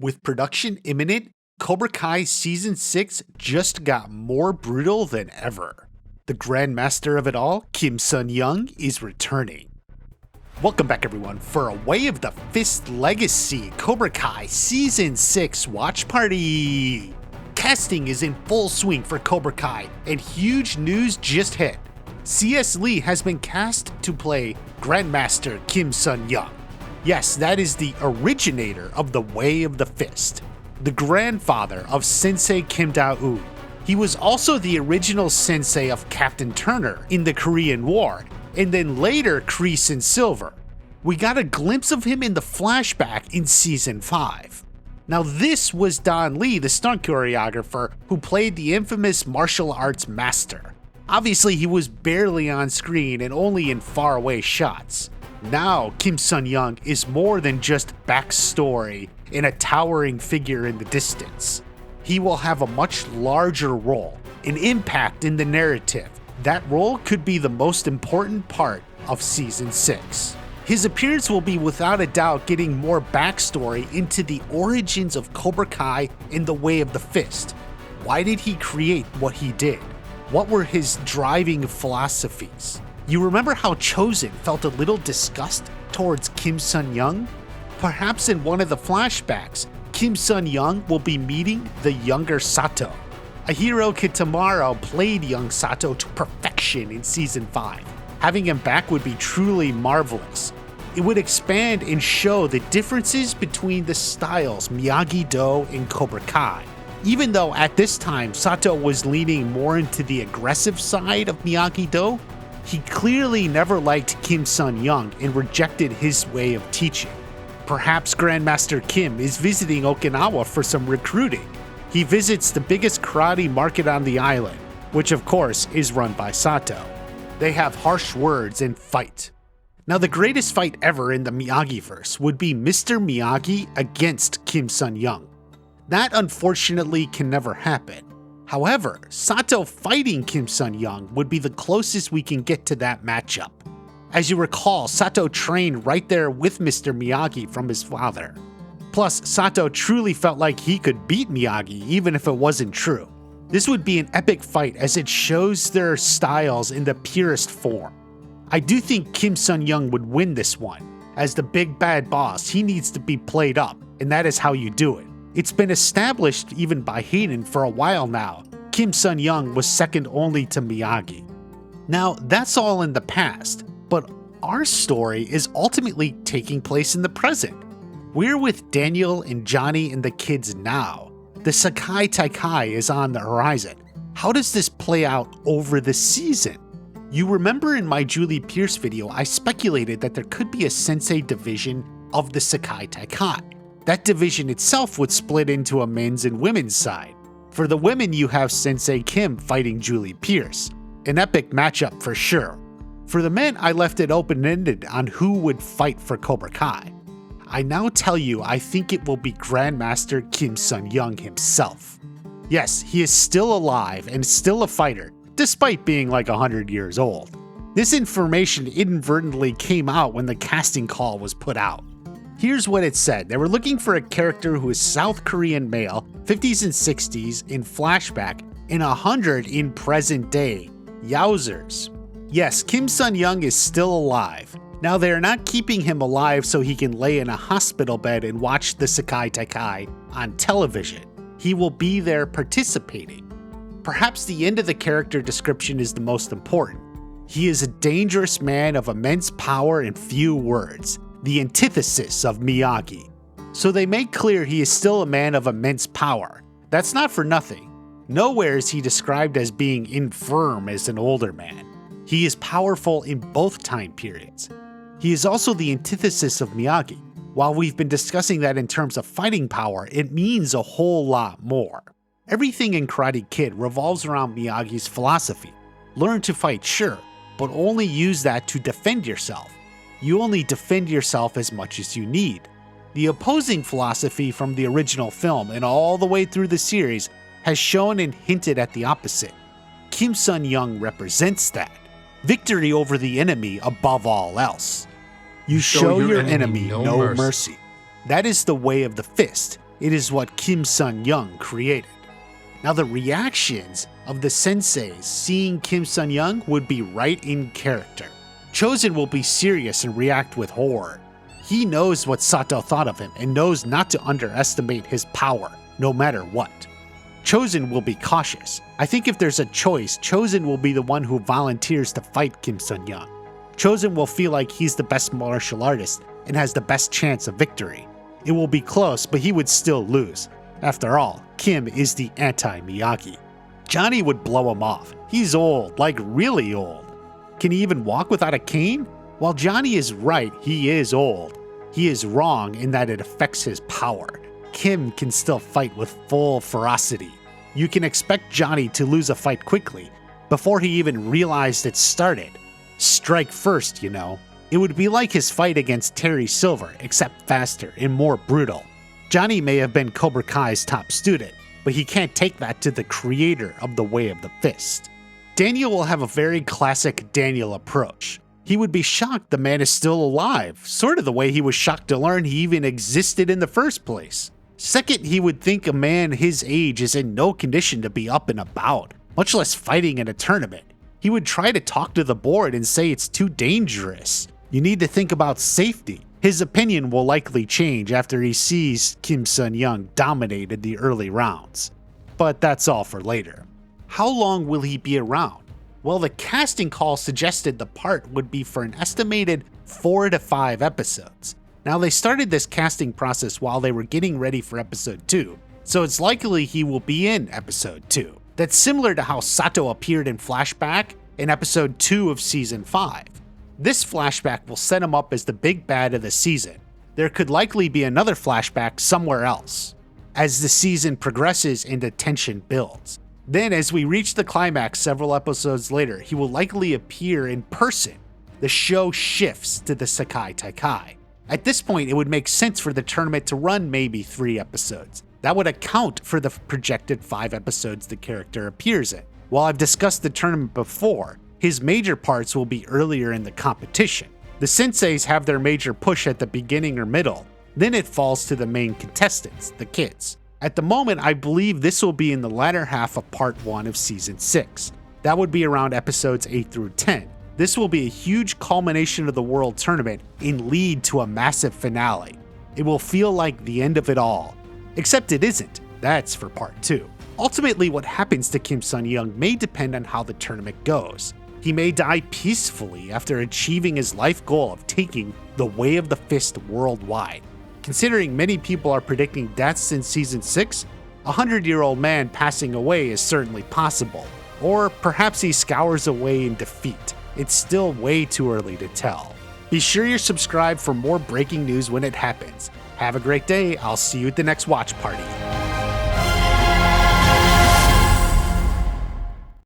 With production imminent, Cobra Kai Season 6 just got more brutal than ever. The Grandmaster of it all, Kim Sun-young, is returning. Welcome back everyone for A Way of the Fist Legacy Cobra Kai Season 6 Watch Party! Casting is in full swing for Cobra Kai, and huge news just hit. C.S. Lee has been cast to play Grandmaster Kim Sun-young. Yes, that is the originator of the Way of the Fist, the grandfather of Sensei Kim Da-Eun. He was also the original sensei of Captain Turner in the Korean War, and then later Kreese in Silver. We got a glimpse of him in the flashback in Season 5. Now this was Don Lee, the stunt choreographer who played the infamous martial arts master. Obviously he was barely on screen and only in faraway shots. Now Kim Sun-young is more than just backstory and a towering figure in the distance. He will have a much larger role, an impact in the narrative. That role could be the most important part of Season 6. His appearance will be without a doubt getting more backstory into the origins of Cobra Kai and the Way of the Fist. Why did he create what he did? What were his driving philosophies? You remember how Chosen felt a little disgust towards Kim Sun-young? Perhaps in one of the flashbacks, Kim Sun-young will be meeting the younger Sato. Ahiro Kitamaro played young Sato to perfection in Season 5. Having him back would be truly marvelous. It would expand and show the differences between the styles Miyagi-Do and Cobra Kai. Even though at this time Sato was leaning more into the aggressive side of Miyagi-Do, he clearly never liked Kim Sun-young and rejected his way of teaching. Perhaps Grandmaster Kim is visiting Okinawa for some recruiting. He visits the biggest karate market on the island, which of course is run by Sato. They have harsh words and fight. Now the greatest fight ever in the Miyagi-verse would be Mr. Miyagi against Kim Sun-young. That unfortunately can never happen. However, Sato fighting Kim Sun-young would be the closest we can get to that matchup. As you recall, Sato trained right there with Mr. Miyagi from his father. Plus, Sato truly felt like he could beat Miyagi even if it wasn't true. This would be an epic fight as it shows their styles in the purest form. I do think Kim Sun-young would win this one. As the big bad boss, he needs to be played up, and that is how you do it. It's been established even by Hayden for a while now. Kim Sun-young was second only to Miyagi. Now, that's all in the past, but our story is ultimately taking place in the present. We're with Daniel and Johnny and the kids now. The SEKAI TAIKAI is on the horizon. How does this play out over the season? You remember in my Julie Pierce video, I speculated that there could be a sensei division of the SEKAI TAIKAI. That division itself would split into a men's and women's side. For the women, you have Sensei Kim fighting Julie Pierce. An epic matchup for sure. For the men, I left it open-ended on who would fight for Cobra Kai. I now tell you I think it will be Grandmaster Kim Sun-young himself. Yes, he is still alive and still a fighter, despite being like 100 years old. This information inadvertently came out when the casting call was put out. Here's what it said. They were looking for a character who is South Korean male, 50s and 60s in flashback, and 100 in present day. Yowzers. Yes, Kim Sun-young is still alive. Now they are not keeping him alive so he can lay in a hospital bed and watch the SEKAI TAIKAI on television. He will be there participating. Perhaps the end of the character description is the most important. He is a dangerous man of immense power and few words. The antithesis of Miyagi. So they make clear he is still a man of immense power. That's not for nothing. Nowhere is he described as being infirm as an older man. He is powerful in both time periods. He is also the antithesis of Miyagi. While we've been discussing that in terms of fighting power, it means a whole lot more. Everything in Karate Kid revolves around Miyagi's philosophy. Learn to fight, sure, but only use that to defend yourself. You only defend yourself as much as you need. The opposing philosophy from the original film and all the way through the series has shown and hinted at the opposite. Kim Sun-young represents that. Victory over the enemy above all else. You show your enemy no mercy. That is the Way of the Fist. it is what Kim Sun-young created. Now the reactions of the senseis seeing Kim Sun-young would be right in character. Chosen will be serious and react with horror. He knows what Sato thought of him and knows not to underestimate his power, no matter what. Chosen will be cautious. I think if there's a choice, Chosen will be the one who volunteers to fight Kim Sun-young. Chosen will feel like he's the best martial artist and has the best chance of victory. It will be close, but he would still lose. After all, Kim is the anti-Miyagi. Johnny would blow him off. He's old, like really old. Can he even walk without a cane? While Johnny is right, he is old. He is wrong in that it affects his power. Kim can still fight with full ferocity. You can expect Johnny to lose a fight quickly, before he even realized it started. Strike first, you know. It would be like his fight against Terry Silver, except faster and more brutal. Johnny may have been Cobra Kai's top student, but he can't take that to the creator of the Way of the Fist. Daniel will have a very classic Daniel approach. He would be shocked the man is still alive, sort of the way he was shocked to learn he even existed in the first place. Second, he would think a man his age is in no condition to be up and about, much less fighting in a tournament. He would try to talk to the board and say it's too dangerous. You need to think about safety. His opinion will likely change after he sees Kim Sun-young dominated the early rounds. But that's all for later. How long will he be around? Well, the casting call suggested the part would be for an estimated 4 to 5 episodes. Now, they started this casting process while they were getting ready for episode 2, so it's likely he will be in episode 2. That's similar to how Sato appeared in flashback in episode 2 of season 5. This flashback will set him up as the big bad of the season. There could likely be another flashback somewhere else, as the season progresses and the tension builds. Then, as we reach the climax several episodes later, he will likely appear in person. The show shifts to the SEKAI TAIKAI. At this point, it would make sense for the tournament to run maybe 3 episodes. That would account for the projected 5 episodes the character appears in. While I've discussed the tournament before, his major parts will be earlier in the competition. The senseis have their major push at the beginning or middle, then it falls to the main contestants, the kids. At the moment, I believe this will be in the latter half of part 1 of season 6. That would be around episodes 8 through 10. This will be a huge culmination of the World Tournament and lead to a massive finale. It will feel like the end of it all. Except it isn't. That's for part 2. Ultimately, what happens to Kim Sun-young may depend on how the tournament goes. He may die peacefully after achieving his life goal of taking the Way of the Fist worldwide. Considering many people are predicting deaths in season 6, a 100-year-old man passing away is certainly possible. Or perhaps he scours away in defeat. It's still way too early to tell. Be sure you're subscribed for more breaking news when it happens. Have a great day. I'll see you at the next watch party.